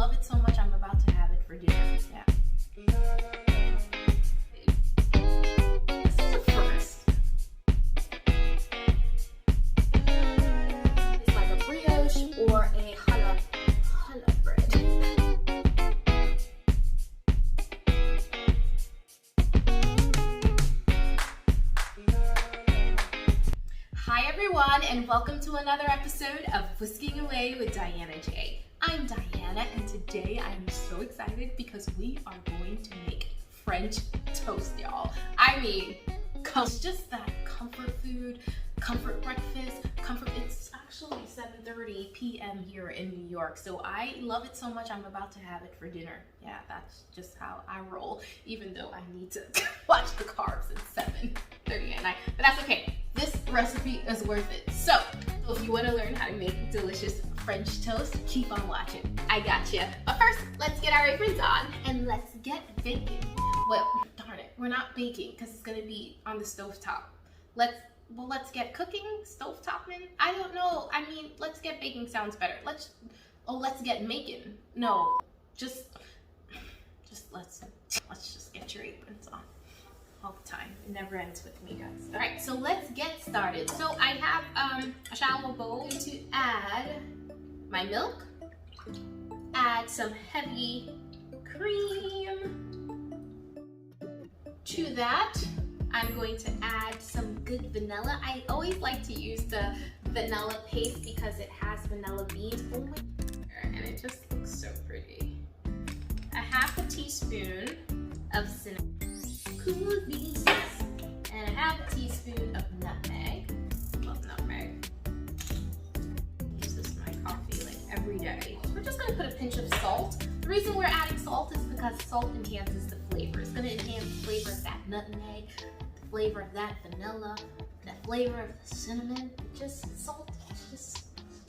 love it so much I'm about to have it for dinner. Yeah. This is a first. It's like a brioche or a challah bread. Hi everyone, and welcome to another episode of Whisking Away with Diana J. I'm Diana, and today I am so excited because we are going to make French toast, y'all. I mean, it's just that comfort food, comfort breakfast, it's actually 7:30 p.m. here in New York, so I love it so much I'm about to have it for dinner. Yeah, that's just how I roll, even though I need to watch the carbs at 7:30 at night, but that's okay. This recipe is worth it. So if you want to learn how to make delicious French toast, keep on watching. I got you. But first, let's get our aprons on and let's get baking. Well, darn it, we're not baking because it's gonna be on the stovetop. Let's get cooking, stovetopping. I don't know. I mean, let's get baking sounds better. Let's get making. No, let's just get your aprons on. All the time. It never ends with me, guys. All right, so let's get started. So I have a shallow bowl to add my milk, add some heavy cream. To that, I'm going to add some good vanilla. I always like to use the vanilla paste because it has vanilla beans. Oh my God. And it just looks so pretty. A half a teaspoon of cinnamon. Cool beans, and a half a teaspoon of nutmeg. Love nutmeg. Use this in my coffee like every day. We're just gonna put a pinch of salt. The reason we're adding salt is because salt enhances the flavor. It's gonna enhance the flavor of that nutmeg, the flavor of that vanilla, the flavor of the cinnamon. Salt is just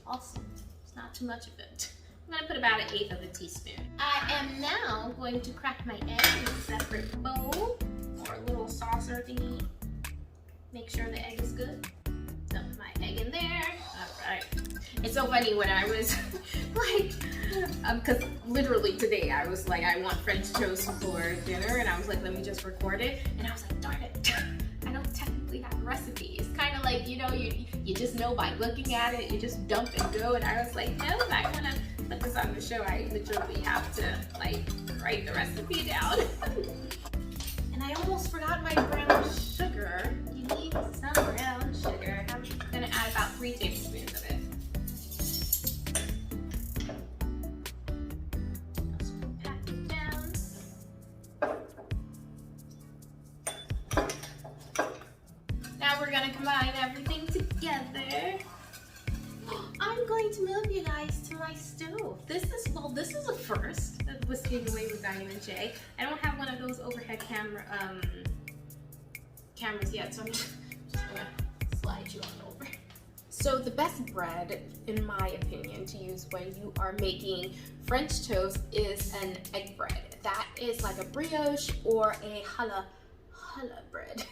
awesome. It's not too much of it. I'm gonna put about 1/8 of a teaspoon. I am now going to crack my egg in a separate bowl or a little saucer thingy. Make sure the egg is good. Dump my egg in there. All right. It's so funny when I was like, because literally today I was like, I want French toast for dinner, and I was like, let me just record it. And I was like, darn it, I don't technically have a recipe. It's kind of like, you know, you just know by looking at it, you just dump and go. And I was like, no, I want to put this on the show. I literally have to like write the recipe down. And I almost forgot my brown sugar. You need some brown sugar. I'm gonna add about 3 tablespoons of it. Just pat it down. Now we're gonna combine everything together. I'm going to move you guys to my stove. This is a first. Whisking Away with Diana J. I don't have one of those overhead cameras yet, so I'm just gonna slide you on over. So the best bread, in my opinion, to use when you are making French toast is an egg bread. That is like a brioche or a challah bread.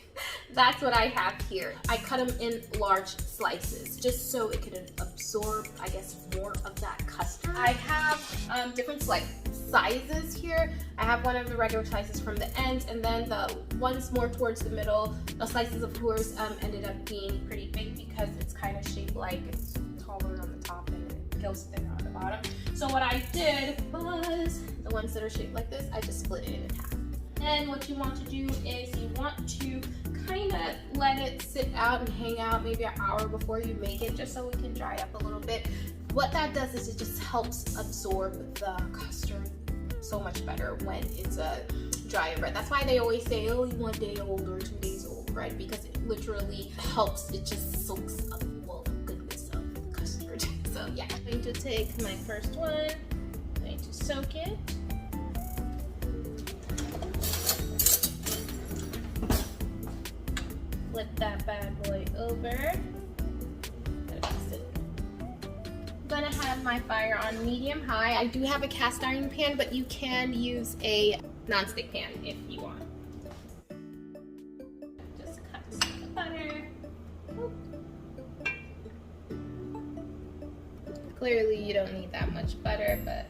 That's what I have here. I cut them in large slices just so it can absorb, I guess, more of that custard. I have different sizes here. I have one of the regular slices from the ends, and then the ones more towards the middle. The slices, of course, ended up being pretty big because it's kind of shaped like it's taller on the top and it goes thinner on the bottom. So what I did was, the ones that are shaped like this, I just split it in half. And what you want to do is you want to kind of let it sit out and hang out maybe an hour before you make it, just so it can dry up a little bit. What that does is it just helps absorb the custard so much better when it's a drier bread. That's why they always say, oh, 1 day old or 2 days old bread, because it literally helps. It just soaks up all the goodness of the custard. So yeah, I'm going to take my first one, I'm going to soak it. Flip that bad boy over. I'm gonna have my fire on medium-high. I do have a cast iron pan, but you can use a non-stick pan if you want. Just cut some of the butter. Clearly you don't need that much butter, but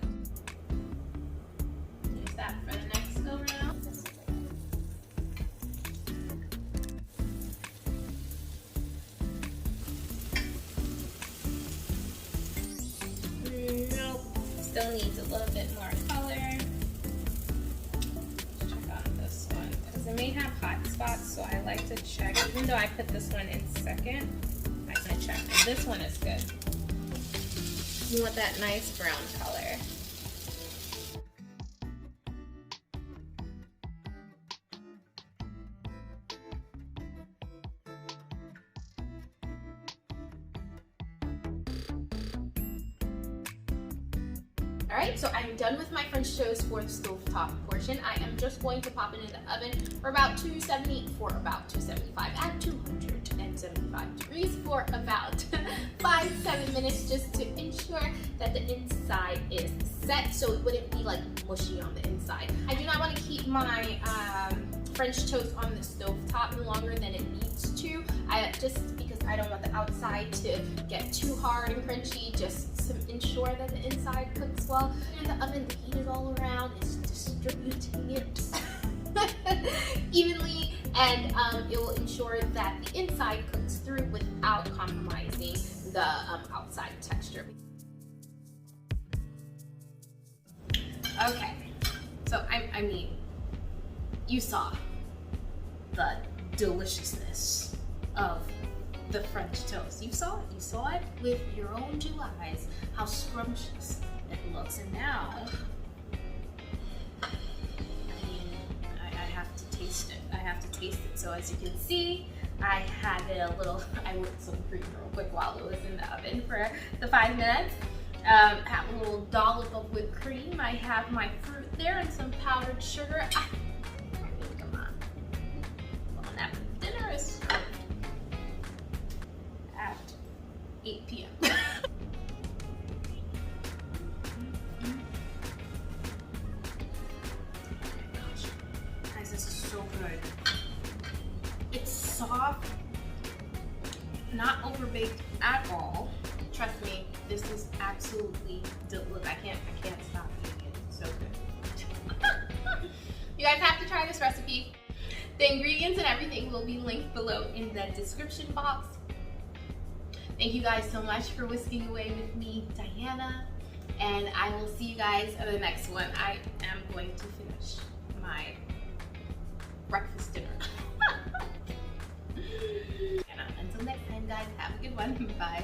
still needs a little bit more color. Let's check on this one because it may have hot spots, so I like to check. Even though I put this one in second, I'm gonna check. And this one is good. You want that nice brown color. Alright, so I'm done with my French toast for the stovetop portion. I am just going to pop it in the oven for about 275 at 275 degrees for about 5-7 minutes, just to ensure that the inside is set so it wouldn't be like mushy on the inside. I do not want to keep my French toast on the stovetop longer than it needs to, just because I don't want the outside to get too hard and crunchy, just to ensure that the inside cooks well. In the oven, the heat is all around, it's distributing it evenly, and it will ensure that the inside cooks through without compromising the outside texture. Okay, so I mean, you saw the deliciousness of the French toast. You saw it with your own 2 eyes, how scrumptious it looks. And now, I mean, I have to taste it. I have to taste it. So as you can see, I had it a little, I whipped some cream real quick while it was in the oven for the 5 minutes. Have a little dollop of whipped cream. I have my fruit there and some powdered sugar. Come on. Well, now dinner is served at 8 p.m. Oh my gosh. Guys, this is so good. It's soft, not overbaked at all. Trust me, this is absolutely look, I can't stop eating it. It's so good. You guys have to try this recipe. The ingredients and everything will be linked below in the description box. Thank you guys so much for whisking away with me, Diana, and I will see you guys in the next one. I am going to finish my breakfast dinner. And until next time, guys, have a good one. Bye.